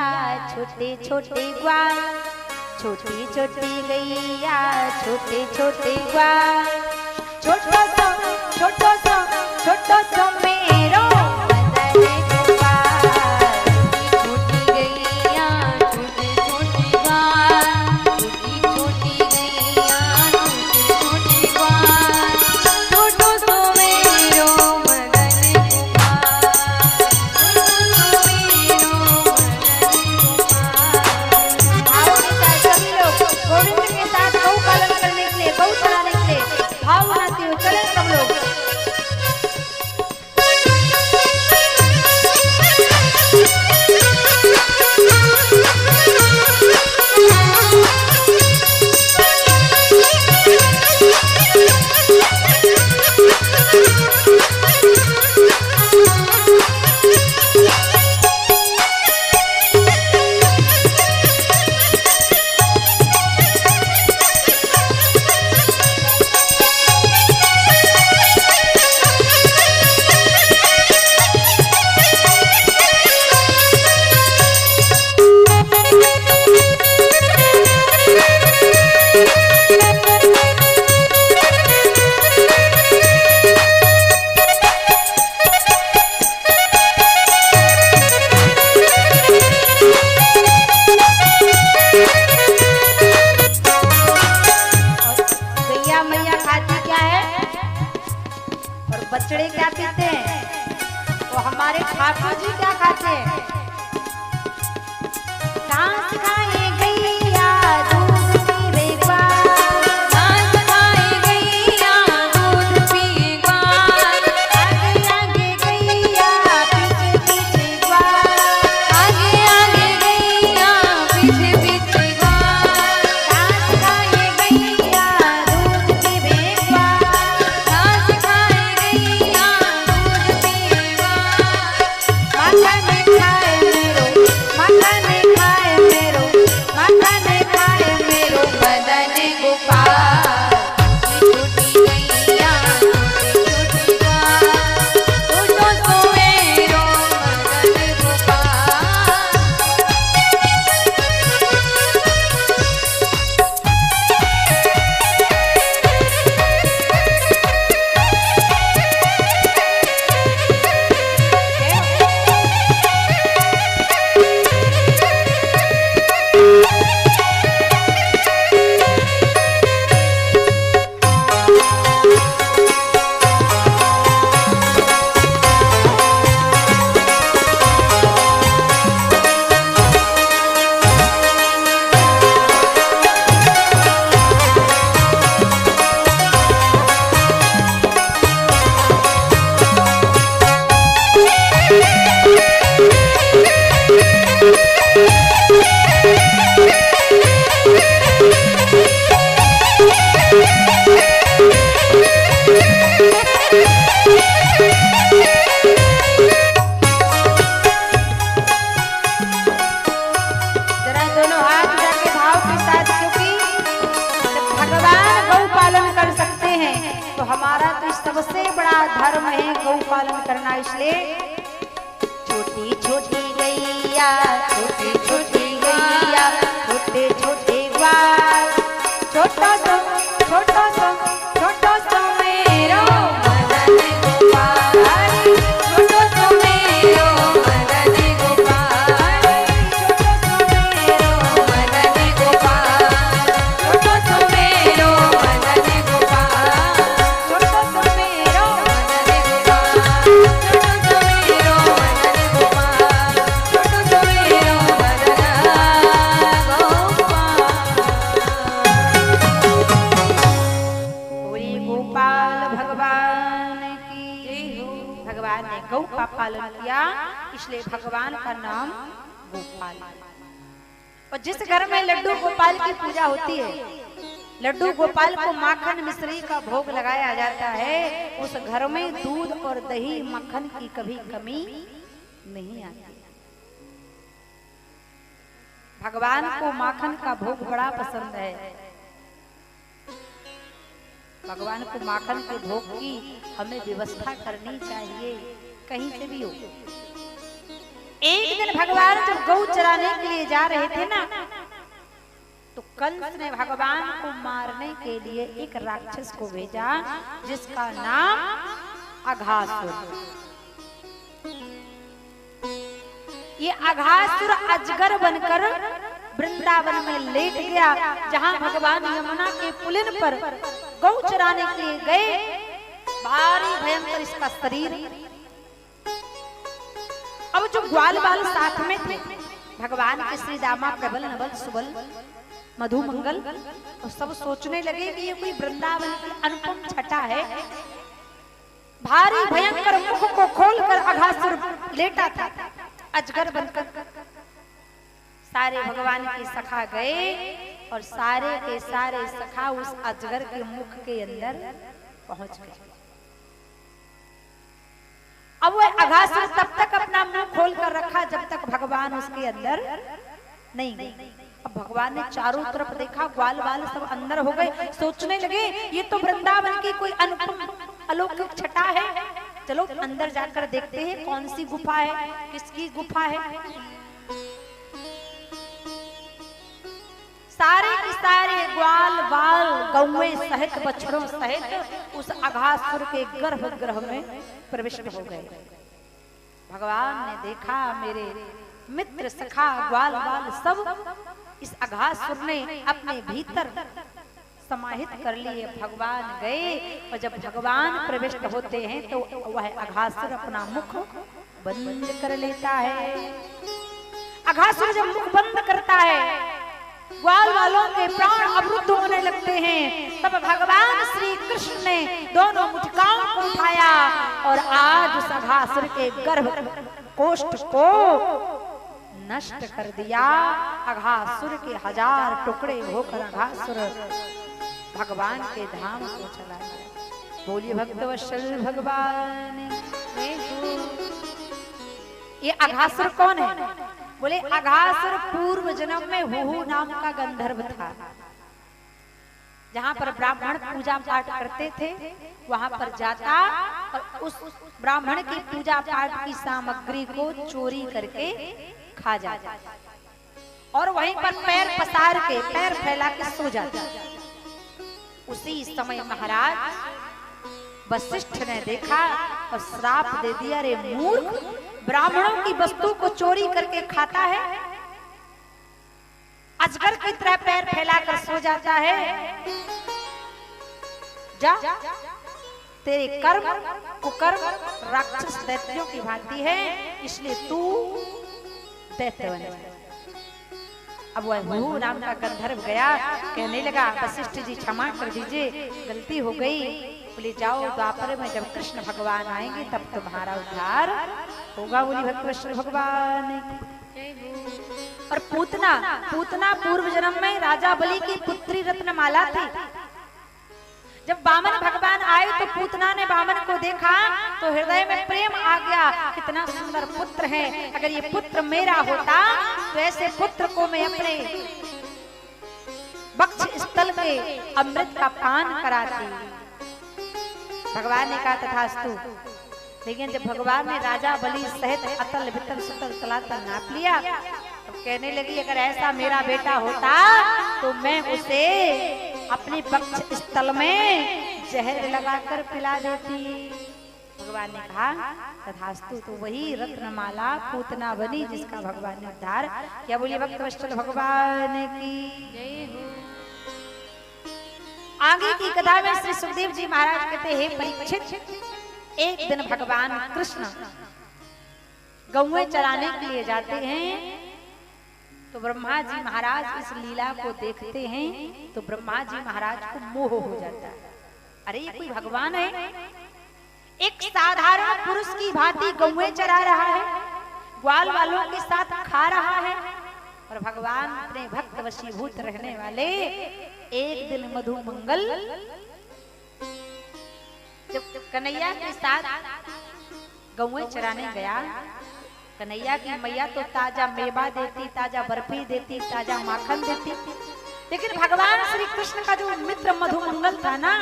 गैया छोटे छोटे ग्वाल, छोटी छोटी गैया छोटे छोटे ग्वाल, छोटो सो छोटो सो छोटो सो मेरो मदन गोपाल। छोटी गैया छोटे छोटे ग्वाल, छोटी छोटी गैया छोटे छोटे ग्वाल, छोटो सो मेरो मदन गोपाल, छोटो सो मेरो मदन गोपाल। सभी लोग गोविंद के साथ गौ पालन करने के लिए, गौ चराने के लिए भाव बनाते हुए चले सब लोग। बछड़े क्या पीते हैं, तो हमारे ठाकुर जी क्या खाते हैं? घास खाए गैया दूध पीवे ग्वाल, घास खाए गैया दूध पीवे ग्वाल, आगे आगे गैया पीछे पीछे ग्वाल, आगे आगे गैया पीछे पीछे ग्वाल, घास खाए गैया दूध पीवे ग्वाल, घास खाए गैया दूध पीवे ग्वाल, माखन खाए मेरो, माखन खाए मेरो, माखन खाए मेरो मदन गोपाल। छोटी गैया छोटी छोटी ग्वाल, छोटो सो मेरो मदन गोपाल। जरा दोनों हाथ उठा के भाव के साथ, क्योंकि जब भगवान गौ पालन कर सकते हैं तो हमारा तो सबसे बड़ा धर्म है गौ पालन करना। इसलिए छोटी छोटी गैया छोटी छोटी गैया छोटे छोटे ग्वाल, छोटो सो छोटो सो छोटो सो मेरो मदन गोपाल, छोटो सो मेरो मदन गोपाल, छोटो सो मेरो मदन गोपाल, छोटो सो मेरो मदन गोपाल, छोटो सो मेरो मदन गोपाल, छोटो सो मेरो मदन गोपाल, छोटो सो मेरो मदन भगवान ने गौ का पालन किया, इसलिए भगवान का नाम गोपाल। और जिस घर में लड्डू गोपाल की पूजा होती है, लड्डू गोपाल को माखन मिश्री का भोग लगाया जाता है, उस घर में दूध और दही मक्खन की कभी कमी नहीं आती। भगवान को माखन का भोग बड़ा पसंद है। भगवान को माखन के भोग की हमें व्यवस्था करनी चाहिए, कहीं से भी हो। एक दिन भगवान जब गौ चराने के लिए जा रहे थे ना, तो कंस ने भगवान को मारने के लिए एक राक्षस को भेजा जिसका नाम अघासुर। ये अघासुर अजगर बनकर वृंदावन में लेट गया, जहां भगवान यमुना के पुलिन पर गौ चराने के लिए गए। भारी भयंकर इसका शरीर। अब जो ग्वाल बाल साथ में थे भगवान के, श्री दामा, प्रबल, नबल, सुबल, मधु, मंगल, और सब सोचने लगे कि ये कोई वृंदावन की अनुपम छटा है। भारी भयंकर मुख को खोलकर अघासुर लेटा था अजगर बनकर। सारे भगवान के सखा गए और सारे के सारे सखा उस अजगर के मुख के अंदर पहुंच गए। अब वो अघासुर तब तक अपना मुंह खोल कर रखा जब तक भगवान उसके अंदर नहीं गए। अब भगवान ने चारों तरफ देखा, ग्वाल बाल सब अंदर हो गए। सोचने लगे ये तो वृंदावन की कोई अनुपम अलौकिक छटा है, चलो अंदर जाकर देखते हैं कौन सी गुफा है, किसकी गुफा है। सारे के सारे ग्वाल बाल गौएं सहित बछड़ों सहित उस अघासुर के गर्भगृह में प्रविष्ट हो गए। भगवान ने देखा मेरे मित्र सखा ग्वाल बाल सब इस अघासुर ने अपने भीतर समाहित कर लिए। भगवान गए और जब भगवान प्रविष्ट होते हैं तो वह अघासुर अपना मुख बंद कर लेता है। अघासुर जब मुख बंद करता है ग्वाल वालों के प्राण अवरुद्ध होने लगते हैं। तब भगवान श्री कृष्ण ने दोनों मुठकाओं को उठाया और आज उस अघासुर के गर्भ कोष्ठ को नष्ट कर दिया। अघासुर के 1000 टुकड़े होकर अघासुर भगवान के धाम को चला गया। बोलिए भक्तवत्सल भगवान। ये अघासुर कौन है? बोले अघासुर पूर्व जन्म में हुहु नाम का गंधर्व था। जहां पर ब्राह्मण पूजा पाठ करते थे वहां पर जाता और उस ब्राह्मण की पूजा पाठ की सामग्री को चोरी करके खा जाता और वहीं पर पैर पसार के, पैर फैला के सो जाता। उसी समय महाराज वशिष्ठ ने देखा और श्राप दे दिया, रे मूर्ख, ब्राह्मणों की वस्तु को चोरी करके खाता है, अजगर की तरह पैर फैलाकर सो जाता है। जा, तेरे कर्म कुकर्म राक्षस दैत्यों की भांति है, इसलिए तू दैत्य बन जा। अब वह हुहु नाम का गंधर्व गया, कहने लगा वशिष्ठ जी क्षमा कर दीजिए, गलती हो गई। बोले जाओ द्वापर में जब कृष्ण भगवान आएंगे तब तुम्हारा उद्धार होगा। बोली भक्तवत्सल भगवान। और पूतना पूर्व जन्म में राजा बलि की पुत्री रत्नमाला थी। जब वामन भगवान आए तो पूतना ने वामन को देखा तो हृदय में प्रेम आ गया, कितना सुंदर पुत्र है, अगर ये पुत्र मेरा होता तो ऐसे पुत्र को मैं अपने वक्ष स्थल के अमृत का पान कराती। भगवान ने कहा तथास्तु। लेकिन जब भगवान ने राजा बलि सहित अतल वितल सुतल तलातल नाप लिया तो कहने लगी अगर ऐसा मेरा बेटा होता तो मैं उसे अपने वक्ष स्थल में जहर लगाकर पिला देती। भगवान ने कहा तथास्तु। तो वही रत्नमाला पूतना बनी जिसका भगवान ने उद्धार क्या। बोलिए भक्तवत्सल भगवान की जय हो। आगे की कथा में श्री सुखदेव जी महाराज कहते हैं परीक्षित, एक दिन भगवान कृष्ण गौएं चराने के लिए जाते हैं तो ब्रह्मा जी महाराज इस लीला को देखते हैं तो ब्रह्मा जी महाराज को मोह हो जाता है। अरे ये कोई भगवान है, एक साधारण पुरुष की भांति गौएं चरा रहा है, ग्वाल वालों के साथ खा रहा है और भगवान अपने भक्त वशीभूत रहने वाले। एक दिन मधु मंगल जब कन्हैया के साथ गौएं चराने गया, कन्हैया की मैया तो ताजा मेवा देती, ताजा बर्फी देती, ताजा माखन देती, लेकिन भगवान श्री कृष्ण का जो मित्र मधु मंगल था ना